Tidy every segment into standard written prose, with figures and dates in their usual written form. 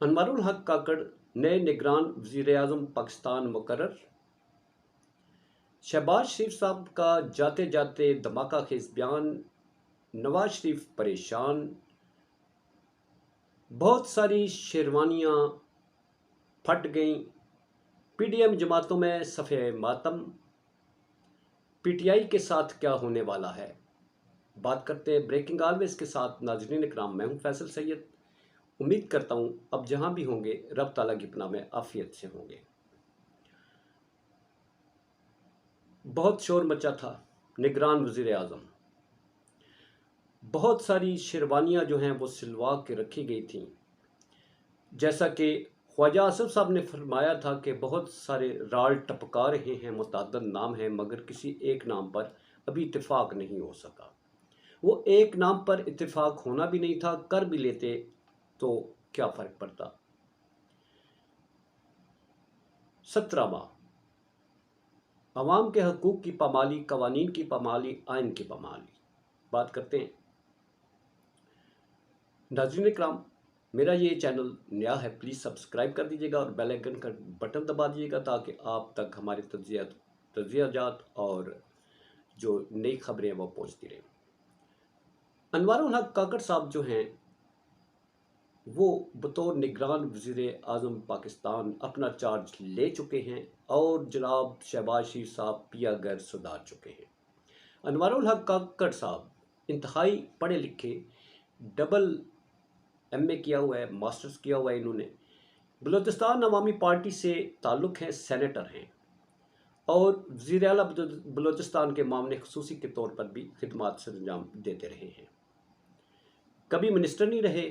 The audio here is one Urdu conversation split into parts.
انوارُ الحق کاکڑ نئے نگران وزیر اعظم پاکستان مقرر۔ شہباز شریف صاحب کا جاتے جاتے دھماکہ خیز بیان، نواز شریف پریشان، بہت ساری شیروانیاں پھٹ گئیں، پی ڈی ایم جماعتوں میں صف ماتم، پی ٹی آئی کے ساتھ کیا ہونے والا ہے۔ بات کرتے ہیں بریکنگ آلویز کے ساتھ۔ ناظرین اکرام، میں ہوں فیصل سید۔ امید کرتا ہوں اب جہاں بھی ہوں گے رب تعالیٰ کی پناہ میں عافیت سے ہوں گے۔ بہت شور مچا تھا نگران وزیر اعظم، بہت ساری شیروانیاں جو ہیں وہ سلوا کے رکھی گئی تھیں، جیسا کہ خواجہ آصف صاحب نے فرمایا تھا کہ بہت سارے رال ٹپکا رہے ہیں، متعدد نام ہیں، مگر کسی ایک نام پر ابھی اتفاق نہیں ہو سکا۔ وہ ایک نام پر اتفاق ہونا بھی نہیں تھا، کر بھی لیتے تو کیا فرق پڑتا۔ 17 ماہ عوام کے حقوق کی پامالی، قوانین کی پامالی، آئین کی پامالی۔ بات کرتے ہیں ناظرین اکرام، میرا یہ چینل نیا ہے، پلیز سبسکرائب کر دیجیے گا اور بیل آئیکن کا بٹن دبا دیجیے گا تاکہ آپ تک ہمارے تجزیات اور جو نئی خبریں وہ پہنچتی رہیں۔ انوار الحق کاکڑ صاحب جو ہیں وہ بطور نگران وزیر اعظم پاکستان اپنا چارج لے چکے ہیں اور جناب شہباز شریف صاحب پیا گھر سدھار چکے ہیں۔ انوار الحق کاکڑ صاحب انتہائی پڑھے لکھے، ڈبل ایم اے کیا ہوا ہے، ماسٹرز کیا ہوا ہے انہوں نے، بلوچستان عوامی پارٹی سے تعلق ہے، سینیٹر ہیں اور وزیر اعلیٰ بلوچستان کے معاملے خصوصی کے طور پر بھی خدمات سر انجام دیتے رہے ہیں۔ کبھی منسٹر نہیں رہے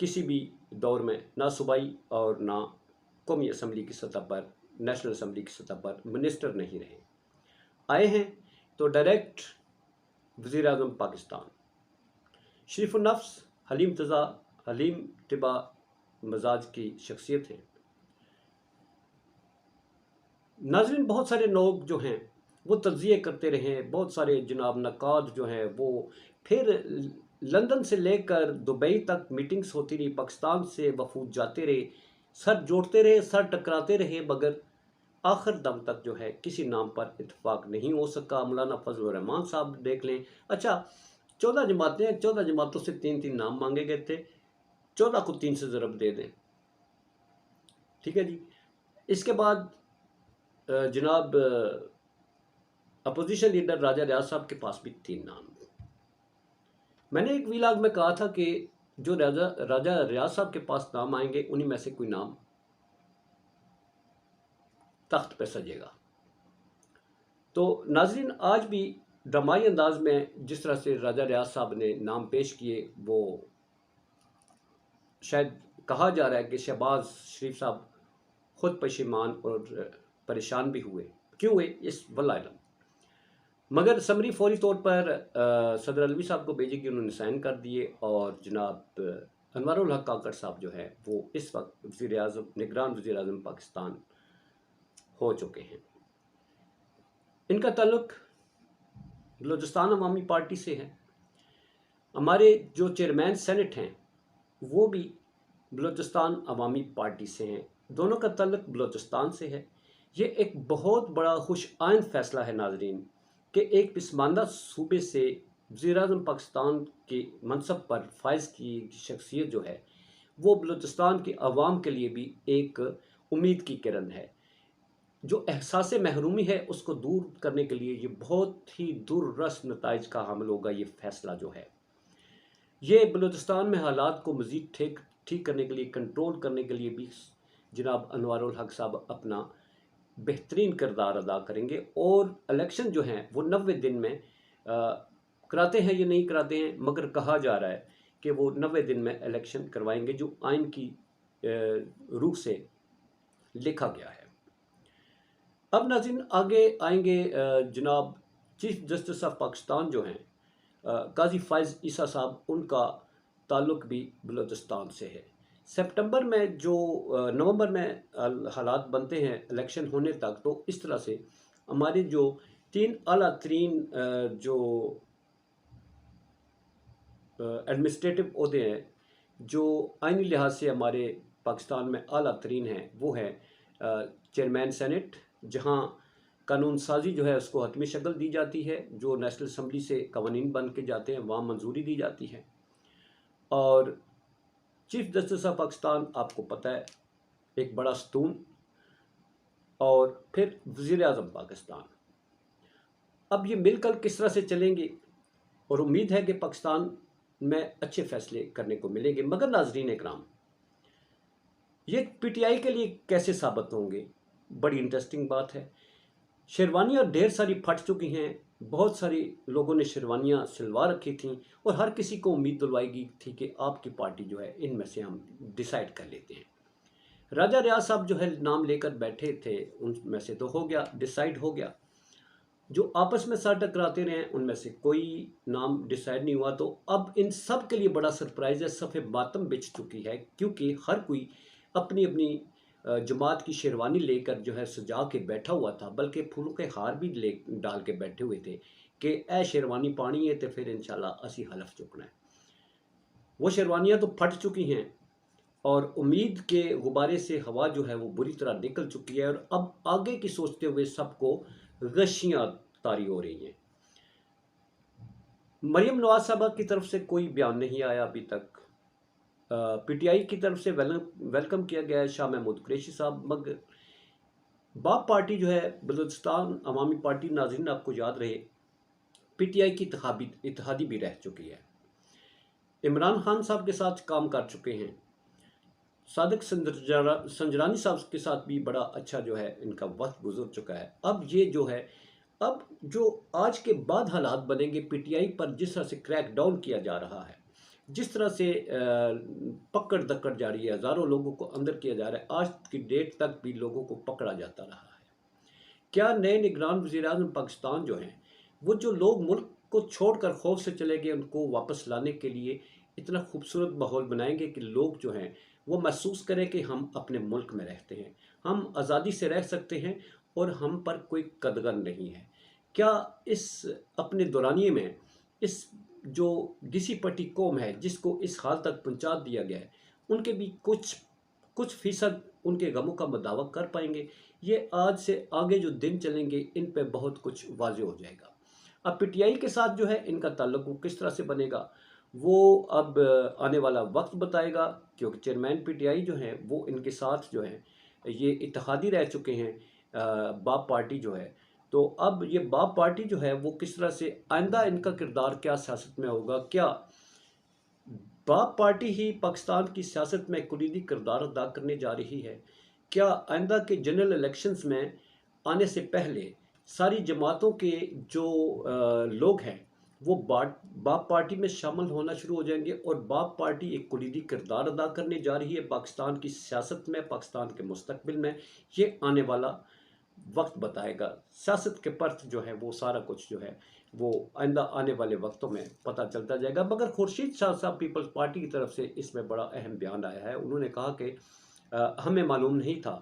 کسی بھی دور میں، نہ صوبائی اور نہ قومی اسمبلی کی سطح پر، نیشنل اسمبلی کی سطح پر منسٹر نہیں رہے۔ آئے ہیں تو ڈائریکٹ وزیر اعظم پاکستان، شریف النفس، حلیم طبع مزاج کی شخصیت ہیں۔ ناظرین، بہت سارے لوگ جو ہیں وہ تجزیے کرتے رہے، بہت سارے جناب نقاد جو ہیں وہ پھر لندن سے لے کر دبئی تک میٹنگز ہوتی رہی، پاکستان سے وفود جاتے رہے، سر جوڑتے رہے، سر ٹکراتے رہے، مگر آخر دم تک جو ہے کسی نام پر اتفاق نہیں ہو سکا۔ مولانا فضل الرحمان صاحب دیکھ لیں، اچھا 14 جماعتیں ہیں، 14 جماعتوں سے 3 نام مانگے گئے تھے، 14 کو 3 سے ضرب دے دیں، ٹھیک ہے جی۔ اس کے بعد جناب اپوزیشن لیڈر راجہ ریاض صاحب کے پاس بھی 3 نام۔ میں نے ایک ویلاگ میں کہا تھا کہ جو راجہ ریاض صاحب کے پاس نام آئیں گے انہی میں سے کوئی نام تخت پہ سجے گا۔ تو ناظرین، آج بھی ڈرامائی انداز میں جس طرح سے راجہ ریاض صاحب نے نام پیش کیے، وہ شاید کہا جا رہا ہے کہ شہباز شریف صاحب خود پشیمان اور پریشان بھی ہوئے، کیوں ہوئے اس واللہ علم، مگر سمری فوری طور پر صدر علوی صاحب کو بھیجی کہ انہوں نے سائن کر دیے، اور جناب انوار الحق کاکڑ صاحب جو ہے وہ اس وقت نگران وزیر اعظم پاکستان ہو چکے ہیں۔ ان کا تعلق بلوچستان عوامی پارٹی سے ہے۔ ہمارے جو چیئرمین سینٹ ہیں وہ بھی بلوچستان عوامی پارٹی سے ہیں، دونوں کا تعلق بلوچستان سے ہے۔ یہ ایک بہت بڑا خوش آئند فیصلہ ہے ناظرین کہ ایک پسماندہ صوبے سے وزیر اعظم پاکستان کے منصب پر فائز کی شخصیت جو ہے وہ بلوچستان کے عوام کے لیے بھی ایک امید کی کرن ہے۔ جو احساس محرومی ہے اس کو دور کرنے کے لیے یہ بہت ہی دور رس نتائج کا حامل ہوگا۔ یہ فیصلہ جو ہے یہ بلوچستان میں حالات کو مزید ٹھیک کرنے کے لیے، کنٹرول کرنے کے لیے بھی جناب انوار الحق صاحب اپنا بہترین کردار ادا کریں گے، اور الیکشن جو ہیں وہ 90 دن میں کراتے ہیں یا نہیں کراتے ہیں، مگر کہا جا رہا ہے کہ وہ 90 دن میں الیکشن کروائیں گے، جو آئین کی روح سے لکھا گیا ہے۔ اب ناظرین آگے آئیں گے جناب چیف جسٹس آف پاکستان جو ہیں قاضی فائز عیسیٰ صاحب، ان کا تعلق بھی بلوچستان سے ہے۔ سپٹمبر میں نومبر میں حالات بنتے ہیں الیکشن ہونے تک، تو اس طرح سے ہمارے جو 3 اعلیٰ ترین جو ایڈمنسٹریٹو عہدے ہیں جو آئینی لحاظ سے ہمارے پاکستان میں اعلیٰ ترین ہیں وہ ہے چیئرمین سینٹ، جہاں قانون سازی جو ہے اس کو حتمی شکل دی جاتی ہے، جو نیشنل اسمبلی سے قوانین بن کے جاتے ہیں وہاں منظوری دی جاتی ہے، اور چیف جسٹس آف پاکستان آپ کو پتہ ہے ایک بڑا ستون، اور پھر وزیر اعظم پاکستان۔ اب یہ مل کر کس طرح سے چلیں گے، اور امید ہے کہ پاکستان میں اچھے فیصلے کرنے کو ملیں گے، مگر ناظرین اکرام یہ پی ٹی آئی کے لیے کیسے ثابت ہوں گے؟ بڑی انٹرسٹنگ بات ہے۔ شیروانیاں ڈھیر ساری پھٹ چکی ہیں، بہت ساری لوگوں نے شیروانیاں سلوا رکھی تھیں، اور ہر کسی کو امید دلوائی گئی تھی کہ آپ کی پارٹی جو ہے ان میں سے ہم ڈیسائیڈ کر لیتے ہیں۔ راجہ ریاض صاحب جو ہے نام لے کر بیٹھے تھے، ان میں سے تو ہو گیا، ڈیسائیڈ ہو گیا۔ جو آپس میں سر ٹکراتے رہے ان میں سے کوئی نام ڈیسائیڈ نہیں ہوا، تو اب ان سب کے لیے بڑا سرپرائز ہے، صف ماتم بچھ چکی ہے، کیونکہ ہر کوئی اپنی اپنی جماعت کی شیروانی لے کر جو ہے سجا کے بیٹھا ہوا تھا، بلکہ پھولوں کے ہار بھی ڈال کے بیٹھے ہوئے تھے کہ اے شیروانی پانی ہے تو پھر انشاءاللہ اسی حلف چکنا ہے۔ وہ شیروانیاں تو پھٹ چکی ہیں، اور امید کے غبارے سے ہوا جو ہے وہ بری طرح نکل چکی ہے، اور اب آگے کی سوچتے ہوئے سب کو غشیاں طاری ہو رہی ہیں۔ مریم نواز صاحبہ کی طرف سے کوئی بیان نہیں آیا ابھی تک، پی ٹی آئی کی طرف سے ویلکم کیا گیا ہے شاہ محمود قریشی صاحب، مگر باپ پارٹی جو ہے بلوچستان عوامی پارٹی، ناظرین آپ کو یاد رہے پی ٹی آئی کی اتحادی بھی رہ چکی ہے، عمران خان صاحب کے ساتھ کام کر چکے ہیں، صادق سنجرانی صاحب کے ساتھ بھی بڑا اچھا جو ہے ان کا وقت گزر چکا ہے۔ اب یہ جو ہے، اب جو آج کے بعد حالات بنیں گے پی ٹی آئی پر، جس طرح سے کریک ڈاؤن کیا جا رہا ہے، جس طرح سے پکڑ دکڑ جاری ہے، ہزاروں لوگوں کو اندر کیا جا رہا ہے، آج کی ڈیٹ تک بھی لوگوں کو پکڑا جاتا رہا ہے۔ کیا نئے نگران وزیر اعظم پاکستان جو ہیں، وہ جو لوگ ملک کو چھوڑ کر خوف سے چلے گئے، ان کو واپس لانے کے لیے اتنا خوبصورت ماحول بنائیں گے کہ لوگ جو ہیں وہ محسوس کریں کہ ہم اپنے ملک میں رہتے ہیں، ہم آزادی سے رہ سکتے ہیں، اور ہم پر کوئی قدغن نہیں ہے؟ کیا اس اپنے دورانیے میں اس جو گسی پٹی قوم ہے جس کو اس حال تک پہنچا دیا گیا ہے، ان کے بھی کچھ فیصد ان کے غموں کا مداوع کر پائیں گے؟ یہ آج سے آگے جو دن چلیں گے ان پہ بہت کچھ واضح ہو جائے گا۔ اب پی ٹی آئی کے ساتھ جو ہے ان کا تعلق وہ کس طرح سے بنے گا، وہ اب آنے والا وقت بتائے گا، کیونکہ چیئرمین پی ٹی آئی جو ہیں وہ ان کے ساتھ جو ہیں یہ اتحادی رہ چکے ہیں، باپ پارٹی جو ہے، تو اب یہ باپ پارٹی جو ہے وہ کس طرح سے آئندہ ان کا کردار کیا سیاست میں ہوگا؟ کیا باپ پارٹی ہی پاکستان کی سیاست میں کلیدی کردار ادا کرنے جا رہی ہے؟ کیا آئندہ کے جنرل الیکشنز میں آنے سے پہلے ساری جماعتوں کے جو لوگ ہیں وہ باپ پارٹی میں شامل ہونا شروع ہو جائیں گے، اور باپ پارٹی ایک کلیدی کردار ادا کرنے جا رہی ہے پاکستان کی سیاست میں، پاکستان کے مستقبل میں؟ یہ آنے والا وقت بتائے گا، سیاست کے پرت جو ہے وہ سارا کچھ جو ہے وہ آئندہ آنے والے وقتوں میں پتہ چلتا جائے گا۔ مگر خورشید شاہ صاحب پیپلز پارٹی کی طرف سے اس میں بڑا اہم بیان آیا ہے، انہوں نے کہا کہ ہمیں معلوم نہیں تھا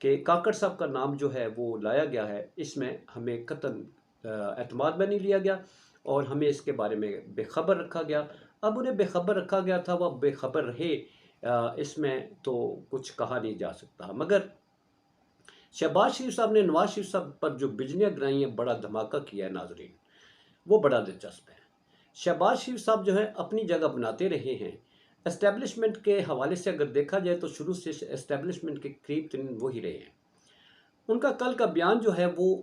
کہ کاکڑ صاحب کا نام جو ہے وہ لایا گیا ہے، اس میں ہمیں قطعاً اعتماد میں نہیں لیا گیا، اور ہمیں اس کے بارے میں بے خبر رکھا گیا۔ اب انہیں بے خبر رکھا گیا تھا، وہ بے خبر رہے، اس میں تو کچھ کہا نہیں جا سکتا۔ مگر شہباز شریف صاحب نے نواز شریف صاحب پر جو بجلیاں گرائی ہیں، بڑا دھماکہ کیا ہے ناظرین، وہ بڑا دلچسپ ہے۔ شہباز شریف صاحب جو ہے اپنی جگہ بناتے رہے ہیں، اسٹیبلشمنٹ کے حوالے سے اگر دیکھا جائے تو شروع سے اسٹیبلشمنٹ کے قریب ترین وہی رہے ہیں۔ ان کا کل کا بیان جو ہے وہ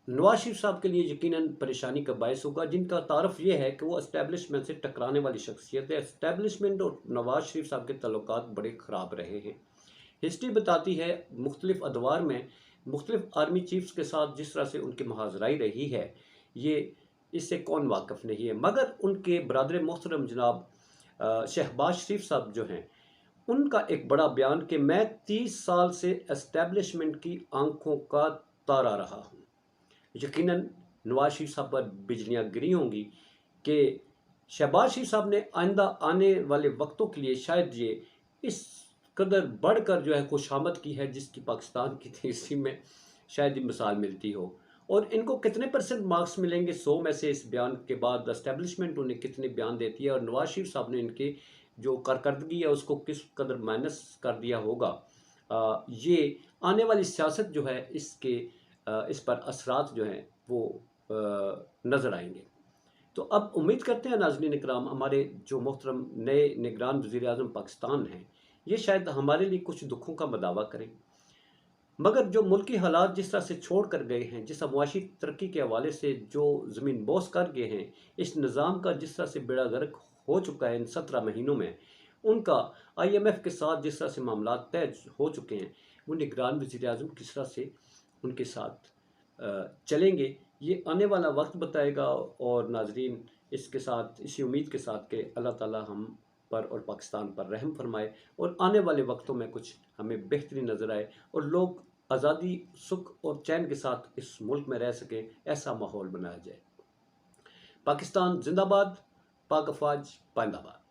نواز شریف صاحب کے لیے یقیناً پریشانی کا باعث ہوگا، جن کا تعارف یہ ہے کہ وہ اسٹیبلشمنٹ سے ٹکرانے والی شخصیت ہے۔ اسٹیبلشمنٹ اور نواز شریف صاحب کے تعلقات بڑے خراب رہے ہیں۔ ہسٹری بتاتی ہے مختلف ادوار میں مختلف آرمی چیفز کے ساتھ جس طرح سے ان کی محاذرائی رہی ہے، یہ اس سے کون واقف نہیں ہے؟ مگر ان کے برادر محترم جناب شہباز شریف صاحب جو ہیں، ان کا ایک بڑا بیان کہ میں 30 سال سے اسٹیبلشمنٹ کی آنکھوں کا تارا رہا ہوں۔ یقیناً نواز شریف صاحب پر بجلیاں گری ہوں گی کہ شہباز شریف صاحب نے آئندہ آنے والے وقتوں کے لیے شاید یہ اس قدر بڑھ کر جو ہے خوشامد کی ہے جس کی پاکستان کی ہسٹری میں شاید یہ مثال ملتی ہو۔ اور ان کو کتنے % مارکس ملیں گے 100 میں سے اس بیان کے بعد؟ اسٹیبلشمنٹ انہیں کتنے بیان دیتی ہے، اور نواز شریف صاحب نے ان کے جو کارکردگی ہے اس کو کس قدر مائنس کر دیا ہوگا، یہ آنے والی سیاست جو ہے اس پر اثرات جو ہیں وہ نظر آئیں گے۔ تو اب امید کرتے ہیں ناظرین اکرام، ہمارے جو محترم نئے نگران وزیر اعظم پاکستان ہیں، یہ شاید ہمارے لیے کچھ دکھوں کا مداوع کریں، مگر جو ملکی حالات جس طرح سے چھوڑ کر گئے ہیں، جس طرح معاشی ترقی کے حوالے سے جو زمین بوس کر گئے ہیں، اس نظام کا جس طرح سے بیڑا غرق ہو چکا ہے ان 17 مہینوں میں، ان کا IMF کے ساتھ جس طرح سے معاملات طے ہو چکے ہیں، وہ نگران وزیر اعظم کس طرح سے ان کے ساتھ چلیں گے، یہ آنے والا وقت بتائے گا۔ اور ناظرین، اس کے ساتھ اسی امید کے ساتھ کہ اللہ تعالی ہم پر اور پاکستان پر رحم فرمائے اور آنے والے وقتوں میں کچھ ہمیں بہتری نظر آئے اور لوگ آزادی، سکھ اور چین کے ساتھ اس ملک میں رہ سکیں، ایسا ماحول بنایا جائے۔ پاکستان زندہ باد، پاک افواج پائندہ باد۔